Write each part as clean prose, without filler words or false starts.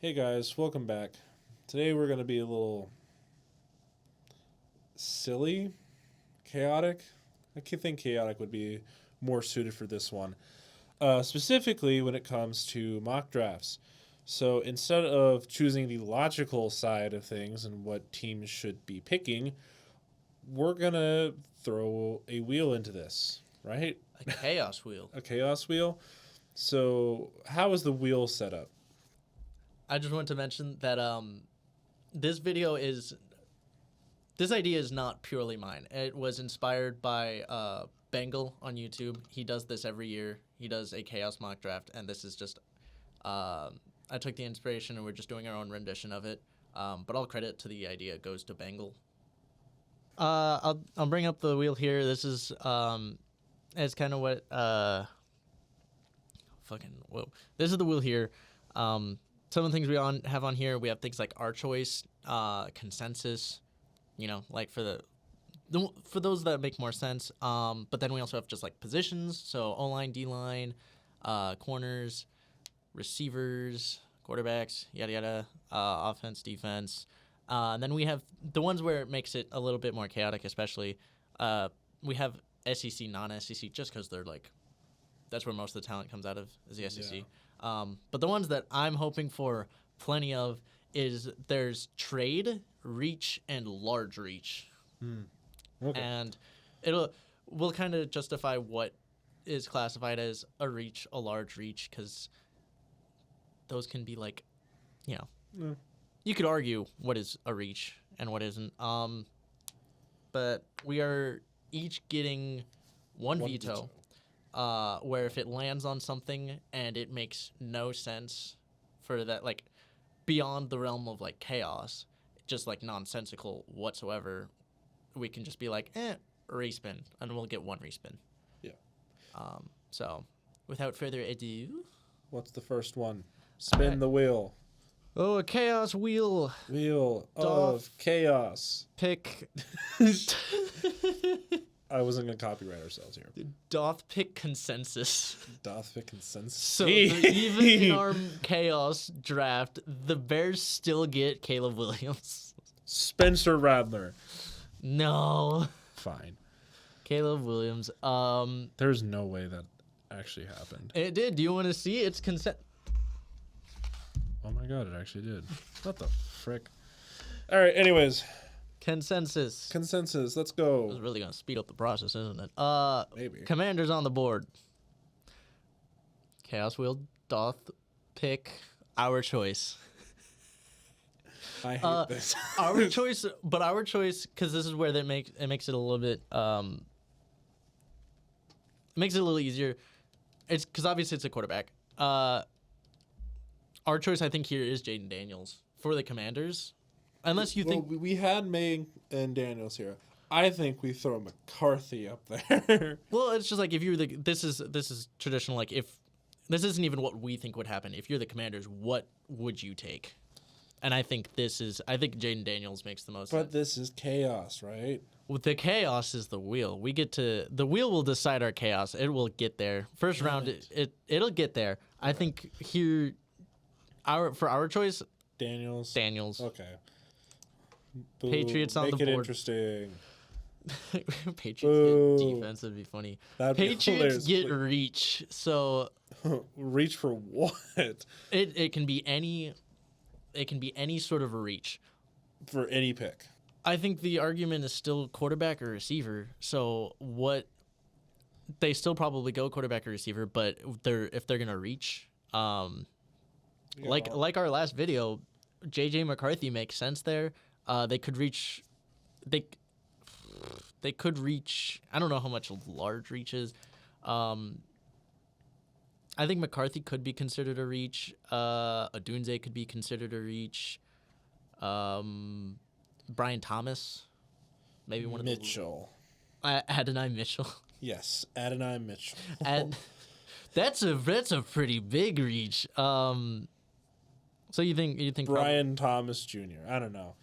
Hey guys, welcome back. Today we're going to be a little silly, chaotic. I think chaotic would be more suited for this one. Specifically when it comes to mock drafts. So instead of choosing the logical side of things and what teams should be picking, we're going to throw a wheel into this, right? A chaos wheel. A chaos wheel. So how is the wheel set up? I just want to mention that this idea is not purely mine. It was inspired by Bengal on YouTube. He does this every year. He does a chaos mock draft, and this is just I took the inspiration and we're just doing our own rendition of it. But all credit to the idea goes to Bengal. I'll bring up the wheel here. This is it's kind of what This is the wheel here. Some of the things we have on here, we have things like our choice, consensus, like for those that make more sense. But then we also have just like positions, so O-line, D-line, corners, receivers, quarterbacks, yada yada, offense, defense. And then we have the ones where it makes it a little bit more chaotic, especially we have SEC, non-SEC, just because they're like that's where most of the talent comes out of is the SEC. Yeah. But the ones that I'm hoping for plenty of is there's trade, reach, and large reach. Okay. And we'll kind of justify what is classified as a reach, a large reach, because those can be like, you could argue what is a reach and what isn't. But we are each getting one veto. Where if it lands on something and it makes no sense for that, like beyond the realm of like chaos, just like nonsensical whatsoever, we can just be like, respin, and we'll get one respin. Yeah. So, without further ado, what's the first one? Spin the wheel. Oh, a chaos wheel. Wheel of chaos. Pick. I wasn't going to copyright ourselves here. Doth pick consensus. Doth pick consensus. So even in our chaos draft, the Bears still get Caleb Williams. Spencer Radler. No. Fine. Caleb Williams. There's no way that actually happened. It did. Do you want to see? It's consent. Oh my god, it actually did. What the frick? All right, anyways. Consensus. Let's go. This is really going to speed up the process, isn't it? Maybe. Commanders on the board. Chaos Wheel doth pick our choice. I hate this. Our choice, because this is where it makes it a little bit, makes it a little easier. It's because obviously it's a quarterback. Our choice, I think, here is Jaden Daniels for the Commanders. Unless you think we had May and Daniels here. I think we throw McCarthy up there. Well, it's just like if you're this is traditional. Like if this isn't even what we think would happen. If you're the Commanders, what would you take? And I think Jaden Daniels makes the most sense. But this is chaos, right? With the chaos is the wheel. The wheel will decide our chaos. It will get there. First round, it'll get there. I think here, for our choice, Daniels. Okay. Boo. Patriots on the board. Make it interesting. Patriots Boo. get defense would be funny. That'd Patriots be get reach. So reach for what? It can be any sort of a reach. For any pick. I think the argument is still quarterback or receiver. So they still probably go quarterback or receiver, but if they're gonna reach, like our last video, JJ McCarthy makes sense there. They could reach. They could reach. I don't know how much large reach is. I think McCarthy could be considered a reach. Odunze could be considered a reach. Brian Thomas, maybe one of Mitchell. Adonai Mitchell. Yes, Adonai Mitchell. And that's a pretty big reach. So you think Brian Thomas Jr. I don't know.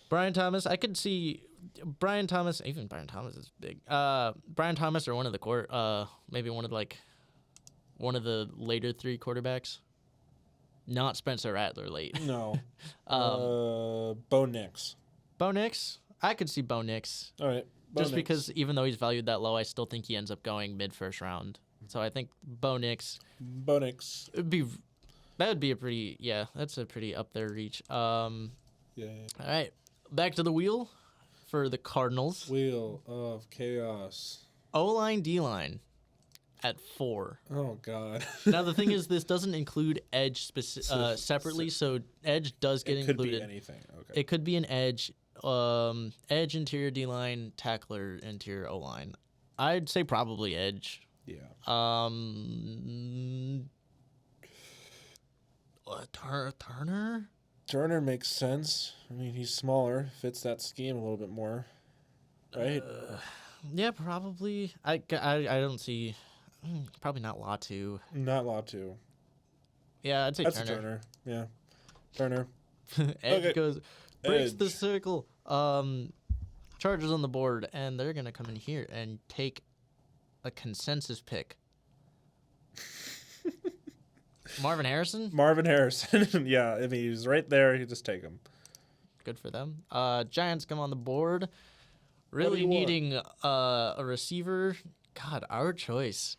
Brian Thomas, I could see Brian Thomas. Even Brian Thomas is big. Brian Thomas or one of the maybe one of the later three quarterbacks. Not Spencer Rattler late. No. Um, Bo Nix. Bo Nix. I could see Bo Nix. All right. Bo Just Nix. because even though he's valued that low, I still think he ends up going mid first round. So I think Bo Nix Bo Nix. that would be a pretty that's a pretty up there reach. Yeah. All right, back to the wheel for the Cardinals. Wheel of Chaos. O-line, D-line at 4. Oh God. Now the thing is, this doesn't include edge separately, so edge does get It could included. be anything. Okay. It could be an edge, edge interior D-line, tackler interior O-line. I'd say probably edge. Yeah. Turner. Turner makes sense. I mean, he's smaller, fits that scheme a little bit more, right? Yeah, probably. I don't see. Probably not Latu. Not Latu. Yeah, I'd say That's Turner. a Turner. Yeah. Turner. Edge Okay. goes breaks the Edge. circle. Chargers on the board, and they're gonna come in here and take a consensus pick. Marvin Harrison, Marvin Harrison. Yeah, I mean, he's right there. You just take him. good for them. Giants come on the board, do really you want? needing a receiver. God, our choice.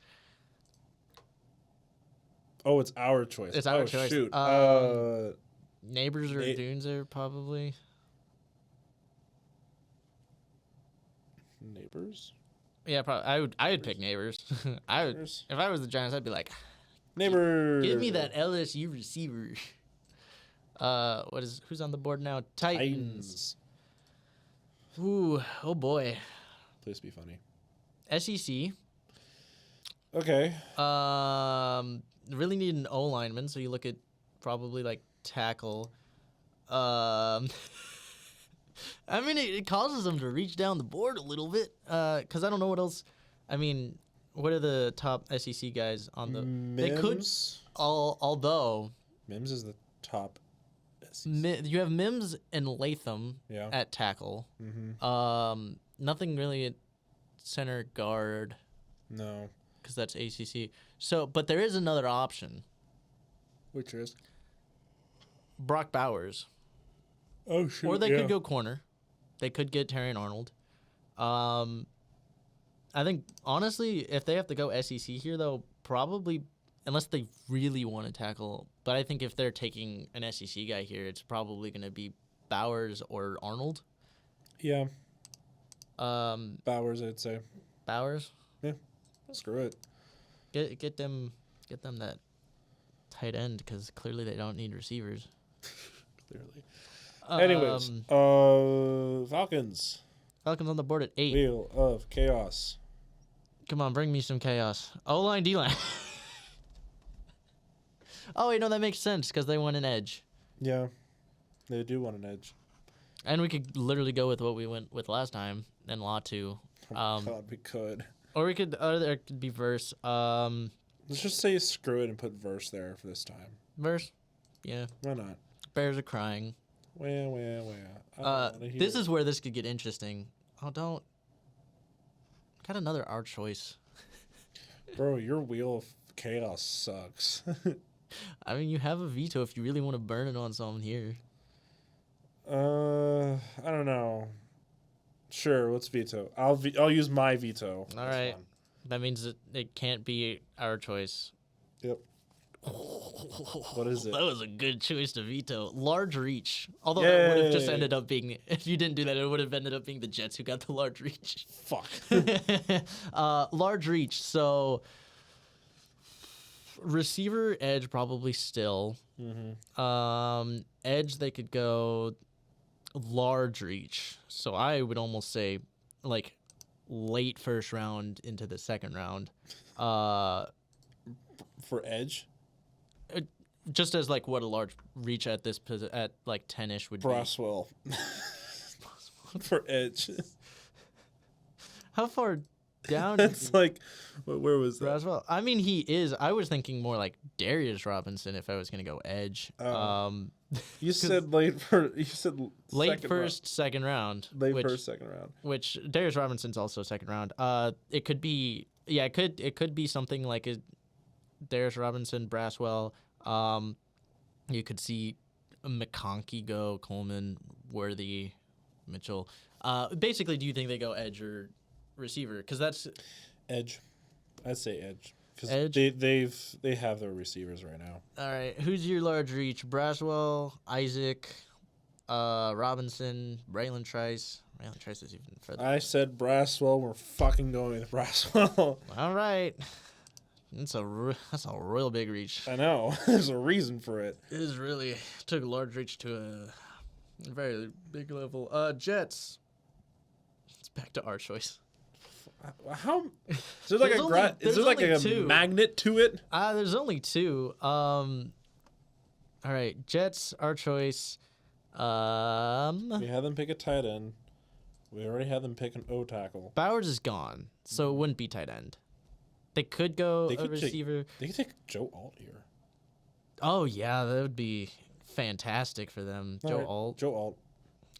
Oh, it's our choice. It's our oh, choice. Shoot. Neighbors or Na- Dunes are probably. Neighbors. Yeah, probably. I would pick Neighbors. I would Neighbors. if I was the Giants. I'd be like, Neighbors. give me that LSU receiver. Who's on the board now? Titans. Titans. Ooh, oh boy. Please be funny. SEC. Okay. Really need an O lineman, so you look at probably like tackle. I mean, it causes them to reach down the board a little bit. Because I don't know what else. I mean, what are the top SEC guys on the? They could. Mims. Although Mims is the top. you have Mims and Latham Yeah. at tackle. Mm-hmm. Nothing really at center guard No. because that's ACC. So, but there is another option. Which is? Brock Bowers. Oh shoot. Or they could go corner. They could get Terrion Arnold. I think honestly, if they have to go SEC here, though, probably unless they really want to tackle. But I think if they're taking an SEC guy here, it's probably going to be Bowers or Arnold. Yeah. Um, Bowers, I'd say. Bowers, Screw it. get them that tight end because clearly they don't need receivers. Clearly. Anyways, Falcons. Falcons on the board at 8. Wheel of Chaos. Come on, bring me some chaos. O-line, D-line. Oh, wait, no, that makes sense because they want an edge. Yeah. They do want an edge. And we could literally go with what we went with last time and Latu. God, we could. Or we could, there could be Verse. Let's just say screw it and put verse there for this time. Verse? Yeah. Why not? Bears are crying. Wah, wah, wah. I don't wanna hear This it. is where this could get interesting. Oh, don't. Got another our choice. Bro, your Wheel of Chaos sucks. I mean, you have a veto if you really want to burn it on someone here. I don't know. Sure, let's veto. I'll use my veto. All That's right. fine. That means that it can't be our choice. Yep. What is it? That was a good choice to veto. Large reach. Although that would have just Yay. ended up being, if you didn't do that, it would have ended up being the Jets who got the large reach. Fuck. Large reach. So receiver, edge, probably still. Mm-hmm. Edge, they could go large reach. So I would almost say like late first round into the second round. For edge, Just as like what a large reach at this at like 10ish would Braswell. For edge, be. How far down? that's like, where was that? Braswell. I mean, he is. I was thinking more like Darius Robinson if I was gonna go edge. Oh. You said late for. You said Late second first, second round. Late which, first, second round. Which Darius Robinson's also second round. It could be. Yeah, it could be something like a Darius Robinson, Braswell. You could see McConkey go, Coleman, Worthy, Mitchell. Basically, do you think they go edge or receiver? Because that's Edge. I'd say edge. Because Edge? they have their receivers right now. all right. Who's your large reach? Braswell, Isaac, Robinson, Braylon Trice. Braylon Trice is even further. I said Braswell. We're fucking going with Braswell. All right. That's a real big reach. I know. There's a reason for it. It is really took a large reach to a very big level. Jets. It's back to our choice. How is there like There's is there like only a two. magnet to it? There's only two. All right, Jets, our choice. We had them pick a tight end. We already had them pick an O tackle. Bowers is gone, so it wouldn't be tight end. They could go They a could receiver. They could take Joe Alt here. Oh yeah, that would be fantastic for them. All Joe right, Alt. Joe Alt.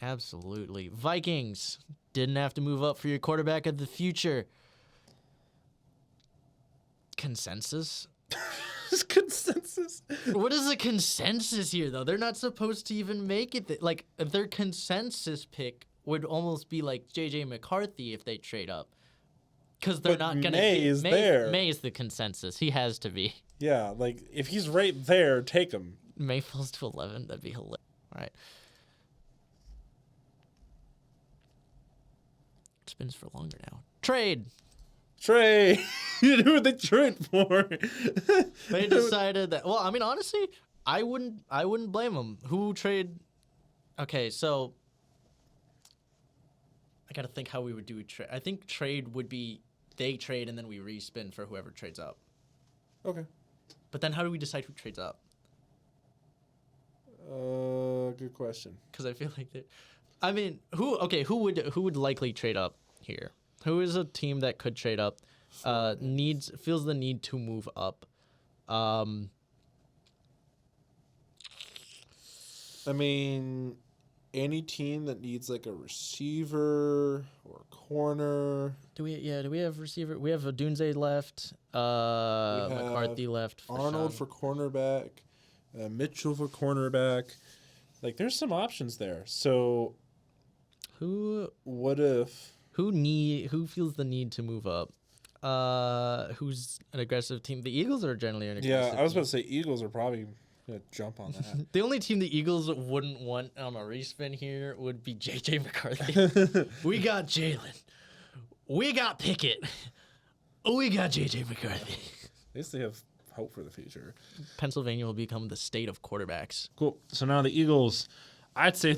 Absolutely. Vikings didn't have to move up for your quarterback of the future. Consensus? Consensus. What is the consensus here, though? They're not supposed to even make it. Like, their consensus pick would almost be like J.J. McCarthy if they trade up. Because they're But not going to May is there. May is the consensus. He has to be. Yeah, like if he's right there, take him. May falls to 11. That'd be hilarious. All right. Spins for longer now. Trade. Trade. You knew what they trade for. They decided that. Well, I mean, honestly, I wouldn't blame them. Who trade? Okay, so I gotta think how we would do a trade. I think trade would be they trade and then we respin for whoever trades up. Okay. But then how do we decide who trades up? Good question. Because I feel like I mean, who would likely trade up here? Who is a team that could trade up? Feels the need to move up. I mean, any team that needs like a receiver or a corner. Do we have receiver? We have a Dunze left. McCarthy left. Arnold Fashawn. for cornerback. Mitchell for cornerback. Like, there's some options there. So, what if? Who feels the need to move up? Who's an aggressive team? The Eagles are generally an aggressive. Yeah, I was team. about to say Eagles are probably gonna jump on that. The only team the Eagles wouldn't want on a respin here would be J.J. McCarthy. We got Jalen. We got Pickett. We got J.J. McCarthy. At least they have hope for the future. Pennsylvania will become the state of quarterbacks. Cool. So now the Eagles, I'd say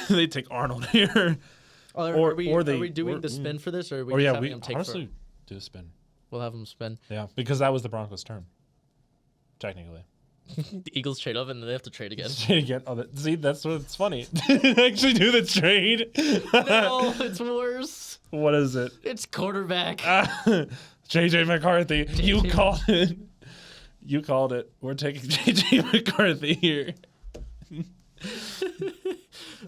they take Arnold here. Are we doing the spin for this, or are we just having we them take honestly do a spin. We'll have them spin. Yeah, because that was the Broncos' turn. Technically. The Eagles trade up and they have to trade again. Trade again. Oh, see, that's what's funny. Actually do the trade. No, it's worse. What is it? It's quarterback. JJ McCarthy. You called it. You called it. We're taking JJ McCarthy here.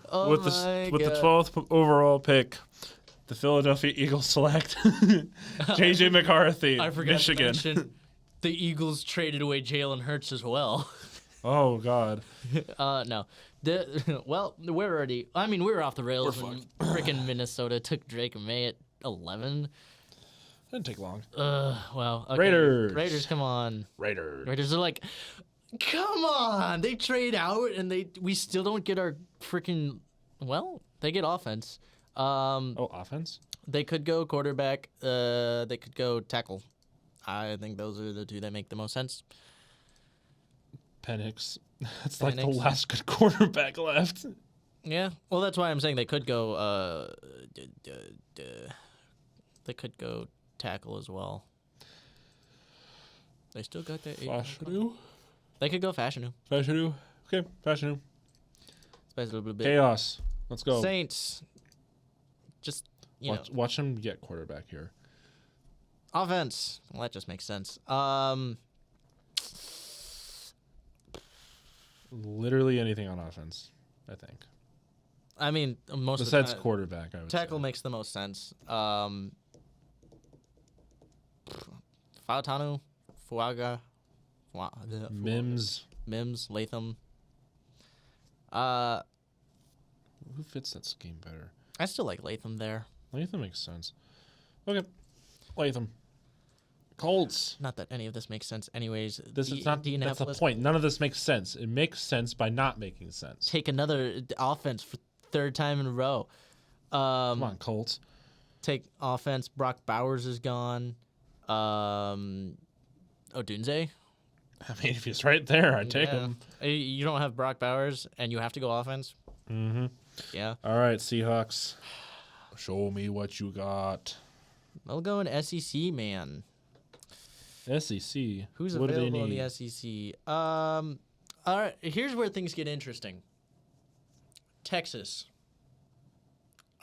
Oh with my the God. 12th overall pick, the Philadelphia Eagles select JJ McCarthy, I forgot Michigan. to mention the Eagles traded away Jalen Hurts as well. Oh God. No. We're already. I mean, we were off the rails We're when freaking Minnesota took Drake May at 11. Didn't take long. Well, okay. Raiders. Come on. Raiders. Raiders are like, come on. They trade out and we still don't get our freaking. Well, they get offense. Offense? They could go quarterback. They could go tackle. I think those are the two that make the most sense. Penix. That's like the Penix. last good quarterback left. Yeah. Well, that's why I'm saying they could go. They could go tackle as well. They still got that. Fashanu? They could go Fashanu. Fashanu? Okay, Fashanu. Spice it a little bit. Chaos. Let's go. Saints. Just Watch him get quarterback here. offense. Well, that just makes sense. Literally anything on offense, I think. I mean, most Besides of the time, quarterback, I would tackle say. makes the most sense. Fautanu, Fuaga, Mims. Mims, Latham. Who fits that scheme better? I still like Latham there. Latham makes sense. Okay, Latham. Colts. Not that any of this makes sense, anyways. This is not. That's the Indianapolis point. None of this makes sense. It makes sense by not making sense. take another offense for third time in a row. Come on, Colts. Take offense. Brock Bowers is gone. Odunze. I mean, if he's right there, I'd take him. You don't have Brock Bowers, and you have to go offense. Mm-hmm. Yeah. All right, Seahawks. Show me what you got. I'll go in SEC, man. SEC. Who's what available do in they the need? SEC? All right, here's where things get interesting. Texas.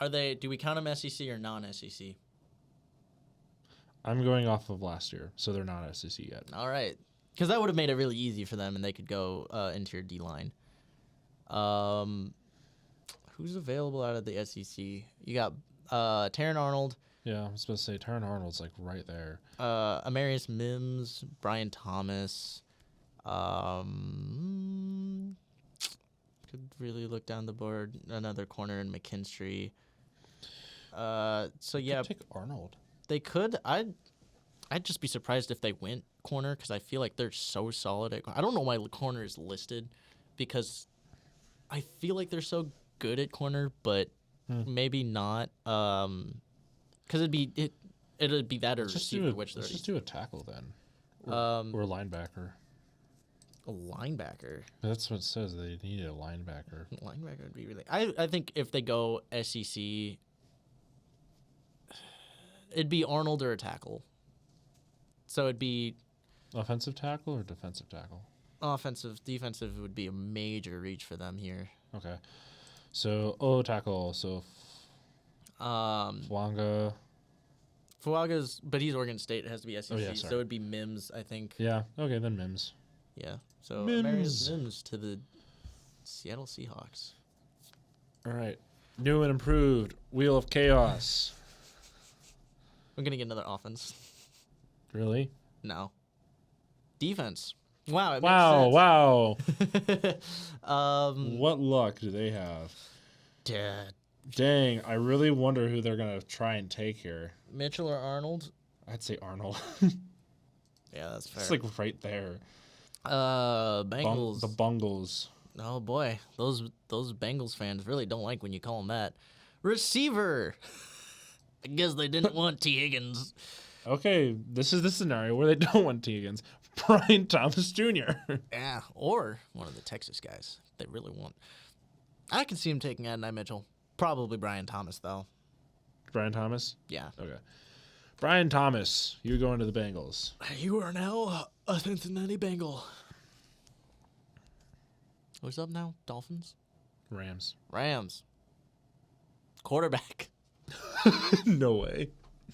Do we count them SEC or non-SEC? I'm going off of last year, so they're not SEC yet. All right. Because that would have made it really easy for them, and they could go into your D-line. Who's available out of the SEC? You got Taron Arnold, Yeah, I was supposed to say Taron Arnold's like right there. Amarius Mims, Brian Thomas. Could really look down the board. Another corner in McKinstry. So yeah, Take Arnold. they could. I'd just be surprised if they went corner because I feel like they're so solid at. I don't know why corner is listed, because I feel like they're so good at corner, but maybe not. Because it'd be that or receiver, which they're Let's just do a tackle then, or a linebacker. a linebacker. That's what it says. They need a linebacker. Linebacker would be really. I think if they go SEC, it'd be Arnold or a tackle. So it'd be Offensive tackle or defensive tackle? offensive. Defensive would be a major reach for them here. Okay. So tackle. So Flanga. Fuaga's, but he's Oregon State. It has to be SEC. Oh, yeah, so sorry. it'd be Mims, I think. Yeah. Okay, then Mims. Yeah. So Mims. Marius Mims to the Seattle Seahawks. All right. New and improved Wheel of Chaos. We're gonna get another offense. Really? No. Defense. Wow. It Wow. makes sense. What luck do they have? Dad. Dang, I really wonder who they're going to try and take here. Mitchell or Arnold? I'd say Arnold. Yeah, that's fair. It's like right there. Bengals. The Bungles. Oh boy, those Bengals fans really don't like when you call them that. Receiver. I guess they didn't want T. Higgins. Okay, this is the scenario where they don't want T. Higgins. Brian Thomas Jr. Yeah, or one of the Texas guys they really want. I can see him taking Adonai Mitchell. Probably Brian Thomas though. Brian Thomas? Yeah. Okay. Brian Thomas, you're going to the Bengals. You are now a Cincinnati Bengal. What's up now? Dolphins? Rams. Rams. Quarterback. No way.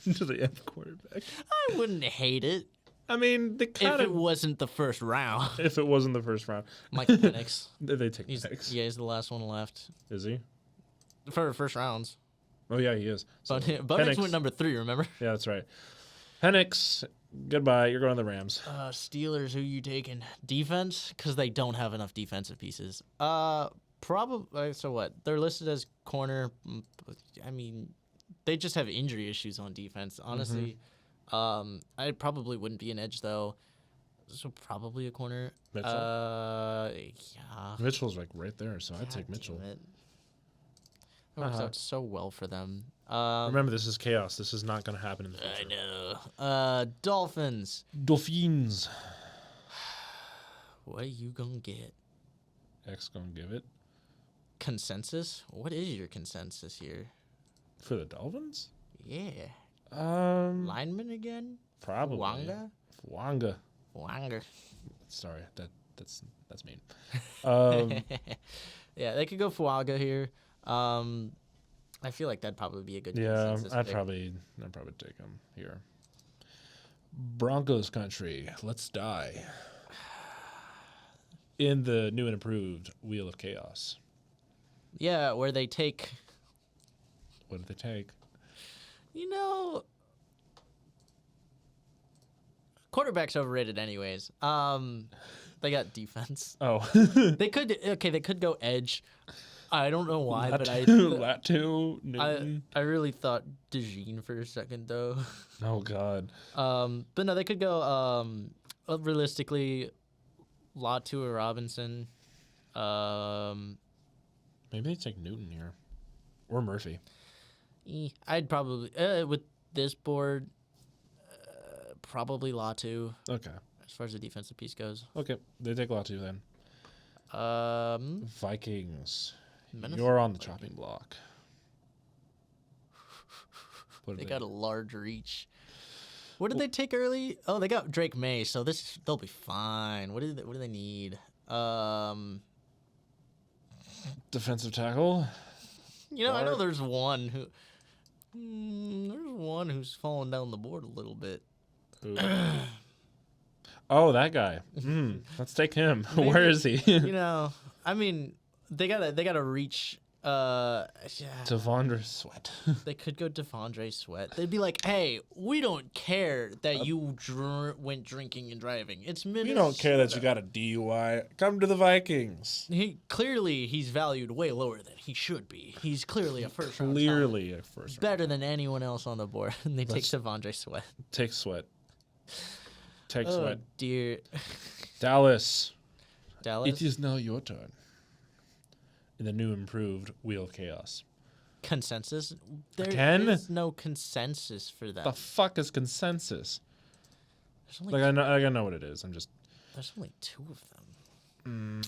Do they have quarterback? I wouldn't hate it I mean, they kind if it of. wasn't the first round. If it wasn't the first round, Mike Penix. they take He's Penix. the last one left Is he? for first rounds. Oh yeah, he is. So, But Penix Penix. went number 3. Remember? Yeah, that's right. Penix, goodbye. You're going to the Rams. Steelers. Who you taking? Defense, because they don't have enough defensive pieces. Probably. So what? They're listed as corner. I mean, they just have injury issues on defense. Honestly, I probably wouldn't be an edge though. So probably a corner. Mitchell? Yeah. Mitchell's like right there, so I'd take God Mitchell. damn it. It works out so well for them. Remember, this is chaos. This is not going to happen in the I future. know. Dolphins. Dolphins. What are you gonna get? X going to give it Consensus? What is your consensus here? for the Dolphins. Yeah. Lineman again? probably. Wanga? Wanga. Sorry, that's mean. Yeah, they could go Fuaga here. I feel like that'd probably be a good Yeah, consensus I'd pick. probably take him here. Broncos country, let's die. In the new and improved Wheel of Chaos. Yeah, where they take, What did they take? quarterback's overrated anyways. They got defense. Oh. They could go edge. I don't know why, but Latu, Newton. I really thought DeJean for a second though. Oh God. But no, they could go realistically, Latu or Robinson. Maybe they take Newton here, or Murphy. I'd probably with this board, probably Latu Okay. as far as the defensive piece goes. Okay. They take Latu then. Vikings. Minnesota You're on the chopping block. What They did got a large reach. What did they take early? Oh, they got Drake May, so they'll be fine. What do they need? defensive tackle. I know there's one who's falling down the board a little bit. Who? Oh, that guy. Let's take him. Maybe, Where is he? I mean, they gotta reach. Yeah. Devondre Sweat. They could go Devondre Sweat. They'd be like, "Hey, we don't care that you went drinking and driving. It's Minnesota. We don't care that you got a DUI. Come to the Vikings. He's valued way lower than he should be. He's clearly a first round Clearly a first round. better than anyone else on the board. And they take Devondre Sweat. Take Sweat. Take Oh Sweat. dear. Dallas. Dallas. It is now your turn. In the new improved Wheel of Chaos. Consensus. There Again? is no consensus for that. The fuck is consensus? There's only, Like I know what it is. I'm just. there's only 2 of them.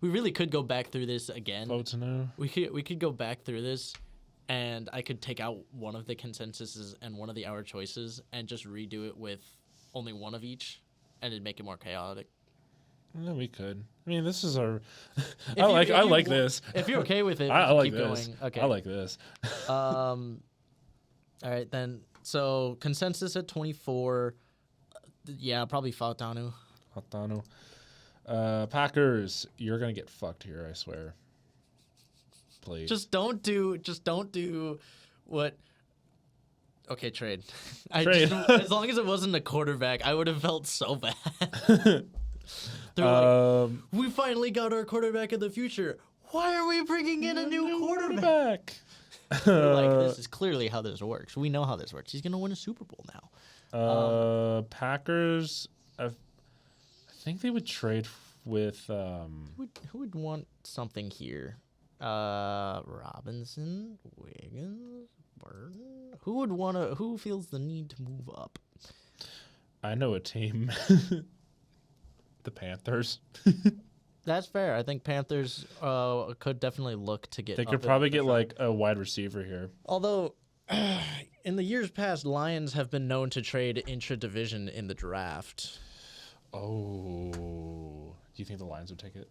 We really could go back through this again. Fotonu. We could go back through this, and I could take out one of the consensuses and one of the our choices, and just redo it with only one of each, and it'd make it more chaotic. Yeah, we could. I mean, this is our. If you I like wa- this. If you're okay with it, I we can like keep this. going. Okay. I like this. All right then. So consensus at 24. Yeah, probably Fautanu. Hatano. Packers, you're gonna get fucked here. I swear. Please. Just don't do what. Okay, trade. Trade. As long as it wasn't a quarterback, I would have felt so bad. They're like, we finally got our quarterback of the future. Why are we bringing in a new quarterback? They're like, this is clearly how this works. We know how this works. He's gonna win a Super Bowl now. Packers. I think they would trade with. Who would want something here? Robinson, Wiggins, Burton. Who feels the need to move up? I know a team. The Panthers. That's fair. I think Panthers could definitely look to get. They up could in probably the get first like a wide receiver here. Although, in the years past, Lions have been known to trade intra-division in the draft. Oh, do you think the Lions would take it?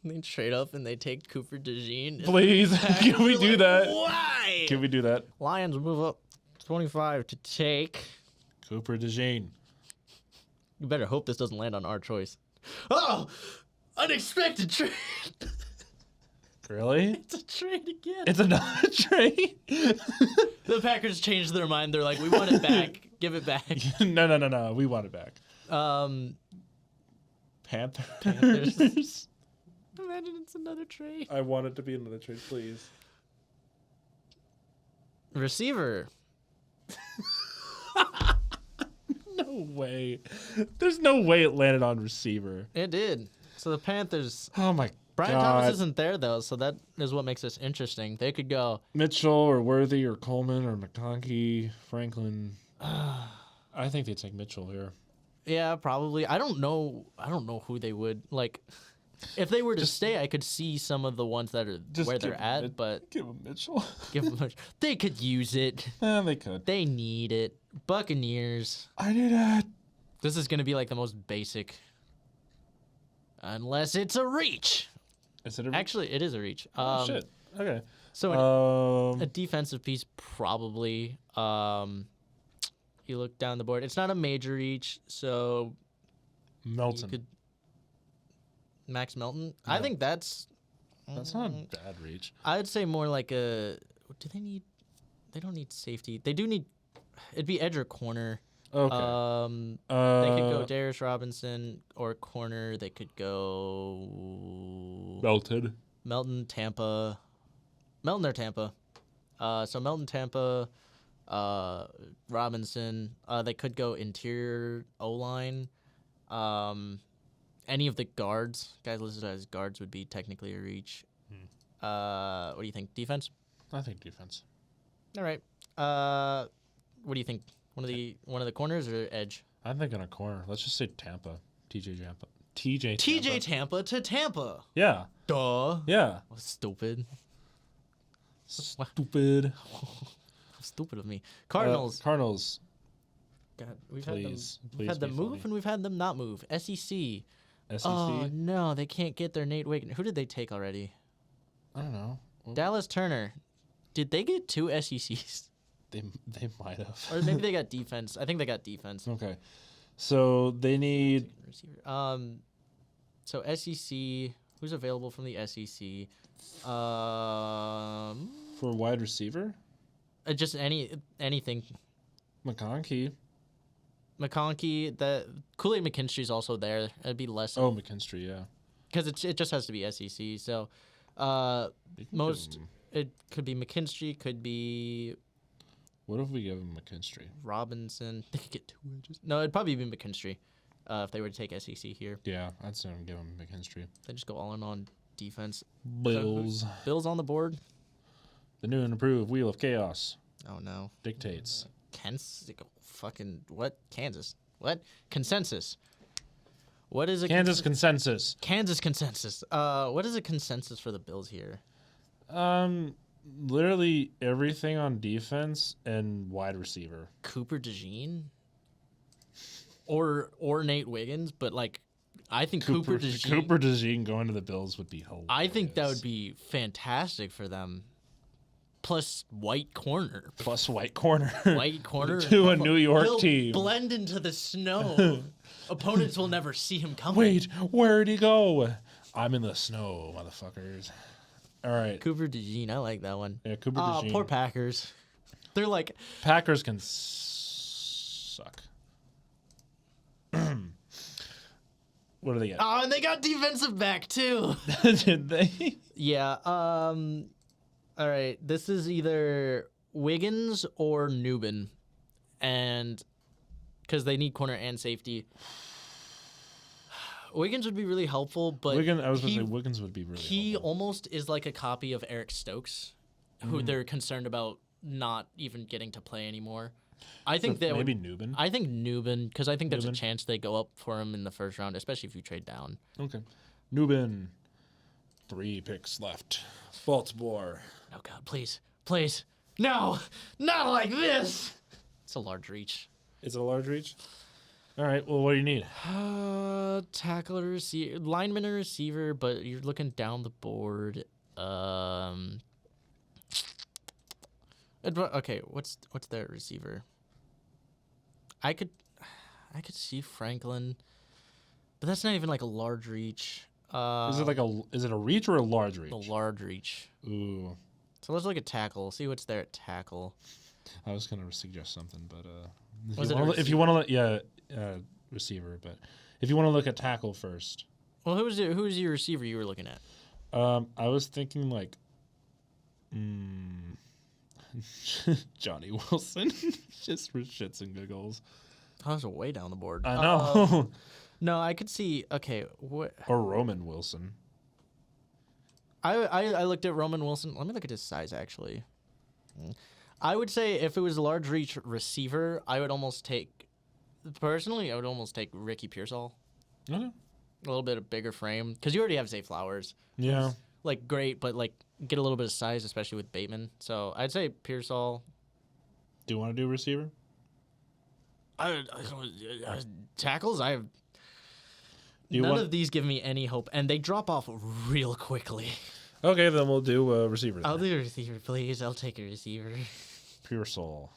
They trade up and they take Cooper DeJean. Please, can we do that? Why? Can we do that? Lions move up 25 to take. Cooper DeJean. You better hope this doesn't land on our choice. Oh, unexpected trade. Really? It's a trade again. It's another trade. The Packers changed their mind. They're like, we want it back. Give it back. No. We want it back. Panthers. Panthers. Imagine it's another trade. I want it to be another trade, please. Receiver. No way. There's no way it landed on receiver. It did. So the Panthers. Oh my Brian God. Thomas isn't there though, so that is what makes this interesting. They could go. Mitchell or Worthy or Coleman or McConkey, Franklin. I think they take Mitchell here. Yeah, probably. I don't know who they would like. If they were to stay, I could see some of the ones that are where they're at, but give them Mitchell. give them. They could use it. Yeah, they could. They need it. Buccaneers. I need it. This is gonna be like the most basic. Unless it's a reach. Is it a Actually, it is a reach. oh, shit. Okay. So a defensive piece, probably. You look down the board. It's not a major reach, so Melton. you could. Max Melton. Yeah. I think that's. That's not a bad reach. I'd say more like a. Do they need? They don't need safety. They do need. It'd be edge or corner. Okay. They could go Darius Robinson, or corner. They could go Melted. Melton, Tampa. Melton or Tampa. So Melton, Tampa, Robinson. They could go interior O-line. Any of the guards, guys listed as guards, would be technically a reach. What do you think? Defense? I think defense. All right. What do you think? One of the corners or edge? I'm thinking a corner. Let's just say Tampa. TJ Tampa. TJ Tampa to Tampa. Yeah. Duh. Yeah. Stupid. Stupid. Stupid of me. Cardinals. Cardinals. God, we've Please. had them be move funny. and we've had them not move. SEC. SEC. Oh no, they can't get their Nate Wiggins. Who did they take already? I don't know. Dallas Turner. Did they get 2 SECs? They might have. Or maybe they got defense. I think they got defense. Okay. So they need Receiver. So SEC. Who's available from the SEC? for wide receiver. Just anything. McConkey. McConkey. The Kool-Aid McKinstry's also there. It'd be less. Oh, McKinstry. Yeah. Because it just has to be SEC. So, They can most give him- it could be McKinstry, could be What if we give him McKinstry? Robinson. They could get 2 edges. No, it'd probably be McKinstry. If they were to take SEC here, Yeah, I'd say give him McKinstry. they just go all in on defense. Bills. Bills on the board. The new and improved Wheel of Chaos Oh no, dictates. fucking what? Kansas. What? Consensus. What is a Kansas consensus. Kansas consensus? What is a consensus for the Bills here? Literally everything on defense and wide receiver. Cooper DeJean or Nate Wiggins, but like I think Cooper DeJean going to the Bills would be hilarious. I think that would be fantastic for them. Plus white corner. plus white corner. White corner to a New York He'll team. blend into the snow. Opponents will never see him coming. Wait, where'd he go? I'm in the snow, motherfuckers. All right. Cooper DeJean, I like that one. Yeah, Cooper Ah, DeJean. poor Packers. They're like, Packers can suck. What do they get? oh, and they got defensive back too. Did they? Yeah. All right. This is either Wiggins or Newbin, and because they need corner and safety. Wiggins would be really helpful, but I was going to say Wiggins would be really he helpful. almost is like a copy of Eric Stokes, who they're concerned about not even getting to play anymore. I think that maybe Newbin. I think Newbin, because I think there's a Newbin? chance they go up for him in the first round, especially if you trade down. Okay. Newbin. 3 picks left. Baltimore. Oh God, please, please, no, not like this. It's a large reach. Is it a large reach? All right. Well, what do you need? Tackle or receiver, lineman or receiver, but you're looking down the board. Okay, what's their receiver? I could see Franklin, but that's not even like a large reach. Is it a reach or a large reach? A large reach. Ooh. So let's look at tackle. See what's there at tackle. I was gonna suggest something, but Was if you want to, receiver. But if you want to look at tackle first, Well, who's your receiver you were looking at? I was thinking like, Johnny Wilson, just for shits and giggles. Oh, that's way down the board. I know. No, I could see. Okay, what? Or Roman Wilson. I looked at Roman Wilson. Let me look at his size actually. I would say if it was a large reach receiver, I would almost take. Personally, I would almost take Ricky Pearsall. Okay. A little bit of bigger frame because you already have Zay Flowers. Yeah. Like great, but like get a little bit of size, especially with Bateman. So I'd say Pearsall. Do you want to do receiver? Tackles. I have Do you none want? of these give me any hope, and they drop off real quickly. Okay, then we'll do receiver. I'll then. do a receiver, please. I'll take a receiver. Pure soul.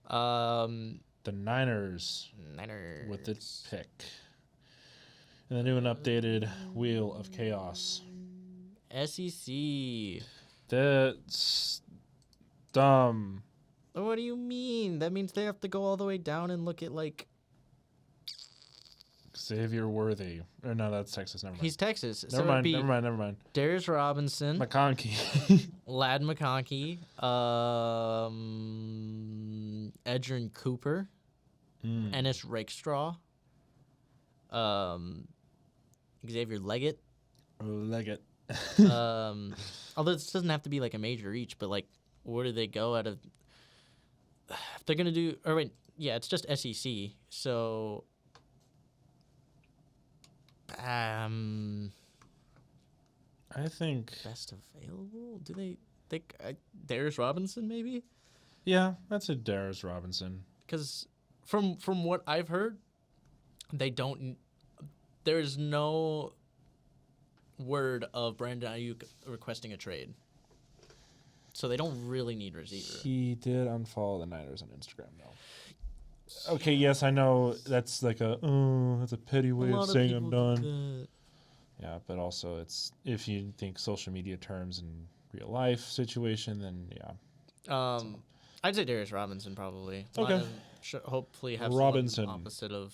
Um, The Niners Niners. with its pick. And the new and updated Wheel of Chaos. SEC. That's dumb. What do you mean? That means they have to go all the way down and look at like Xavier Worthy. Or no, that's Texas. Never mind. he's Texas. Never so mind. it'd be Never mind. Darius Robinson, McConkey. Lad McConkey, Edgerrin Cooper, Ennis Rakestraw, Xavier Leggett. Leggett. Although this doesn't have to be like a major each, but like where do they go out of? If they're gonna do, or wait, yeah, it's just SEC. So, I think. best available? Do they think Darius Robinson maybe? Yeah, that's a Darius Robinson. Because from what I've heard, they don't. There's no word of Brandon Ayuk requesting a trade, so they don't really need receiver. He did unfollow the Niners on Instagram, though. Okay, yes, I know that's like that's a petty way of saying I'm done. Yeah, but also it's if you think social media terms and real life situation, then yeah. I'd say Darius Robinson probably. Okay. Lion should hopefully have Robinson. someone opposite of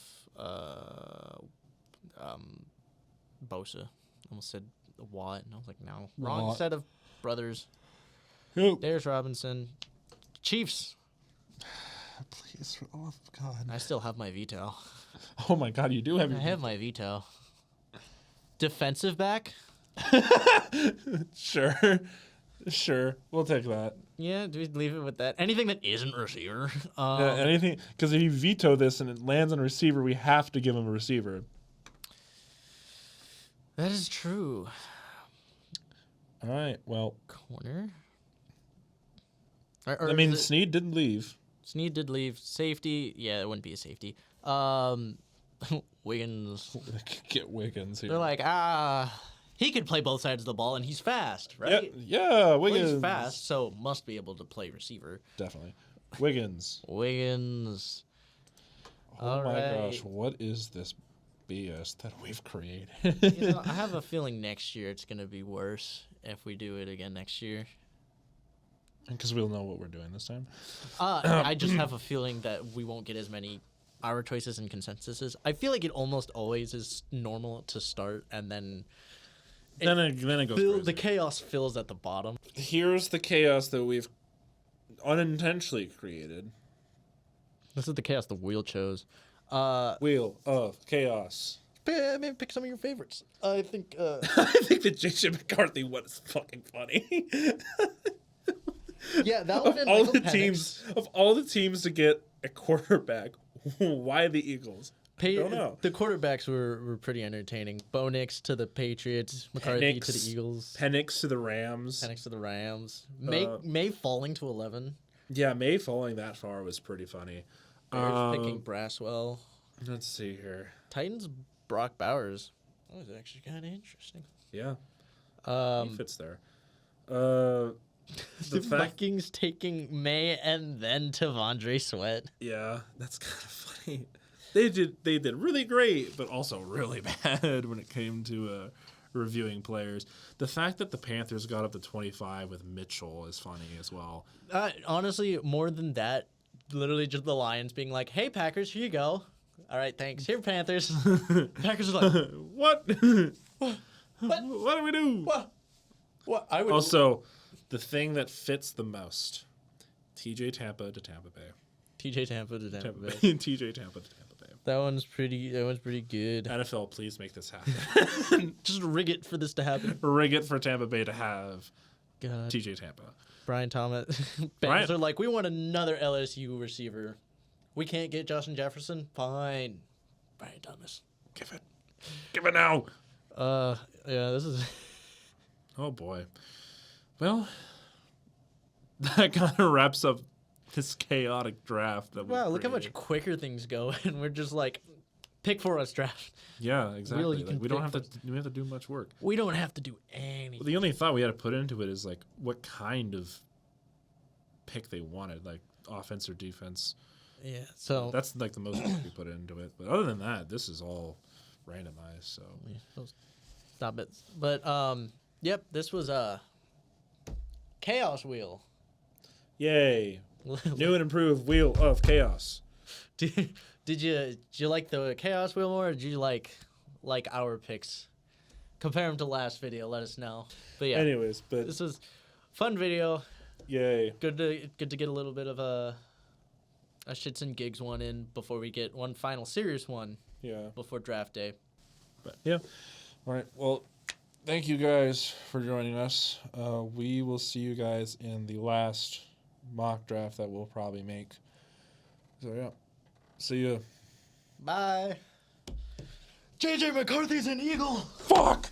Bosa. Almost said Watt, and I was like, no, wrong Watt. set of brothers. Who? Darius Robinson, Chiefs. Please, for the love of God. I still have my veto. Oh my God, you do have I your. have my veto. Defensive back? Sure. Sure. We'll take that. Yeah, do we leave it with that? Anything that isn't receiver. Anything. Because if you veto this and it lands on a receiver, we have to give him a receiver. That is true. All right. Well, Corner? I mean, Snead didn't leave. Snead did leave. Safety? Yeah, it wouldn't be a safety. Wiggins. Get Wiggins here. They're like, he could play both sides of the ball, and he's fast, Yeah, right? yeah, Well, Wiggins. he's fast, so must be able to play receiver. Definitely. Wiggins. Wiggins. Oh All my right. gosh, what is this BS that we've created? You know, I have a feeling next year it's going to be worse if we do it again next year. Because we'll know what we're doing this time. I just have a feeling that we won't get as many our choices and consensuses. I feel like it almost always is normal to start, and then Then it goes crazy. the chaos fills at the bottom. Here's the chaos that we've unintentionally created. This is the chaos the wheel chose. Wheel of Chaos. Maybe pick some of your favorites. I think. I think that J.J. McCarthy one is fucking funny. Yeah, that of one. all the teams to get a quarterback, why the Eagles? I don't know. The quarterbacks were pretty entertaining. Bo Nix to the Patriots, McCarthy to the Penix. Eagles, Penix to the Rams. Penix to the Rams. May falling to 11. Yeah, May falling that far was pretty funny. Bears picking Braswell. Let's see here. Titans Brock Bowers. That was actually kind of interesting. Yeah, Um, he fits there. the Vikings taking May and then Tavondre Sweat. Yeah, that's kind of funny. They did really great, but also really bad when it came to reviewing players. The fact that the Panthers got up to 25 with Mitchell is funny as well. Honestly, more than that, literally just the Lions being like, "Hey Packers, here you go. All right, thanks. Here Panthers." Packers are like, What? What? What do we do? "What? I would Also, the thing that fits the most: TJ Tampa to Tampa Bay. TJ Tampa to Tampa Bay." TJ Tampa to Tampa Bay. That one's pretty good. NFL, please make this happen. Just rig it for this to happen. Rig it for Tampa Bay to have God. TJ Tampa. Brian Thomas. Brian- Bengals are like, we want another LSU receiver. We can't get Justin Jefferson. Fine. Brian Thomas. Give it now. Yeah, this is. Oh boy. Well, that kind of wraps up this chaotic draft. That Wow, look how created. much quicker things go, and we're just like, pick for us draft. Yeah, exactly. Really, you Like, can we don't pick have to. We have to do much work. We don't have to do anything. Well, the only thought we had to put into it is like what kind of pick they wanted, like offense or defense. Yeah, so That's like the most work we put into it. But other than that, this is all randomized. So stop it. But yep, this was a chaos wheel. yay! New and improved Wheel of Chaos. Did you like the Chaos Wheel more, or did you like our picks? Compare them to last video. Let us know. But yeah, Anyways, but this was fun video. yay. Good to get a little bit of a shits and gigs one in before we get one final serious one. Yeah. Before draft day. But yeah. All right. Well, thank you guys for joining us. We will see you guys in the last mock draft that we'll probably make. So yeah. See you. Bye. JJ McCarthy's an Eagle. Fuck!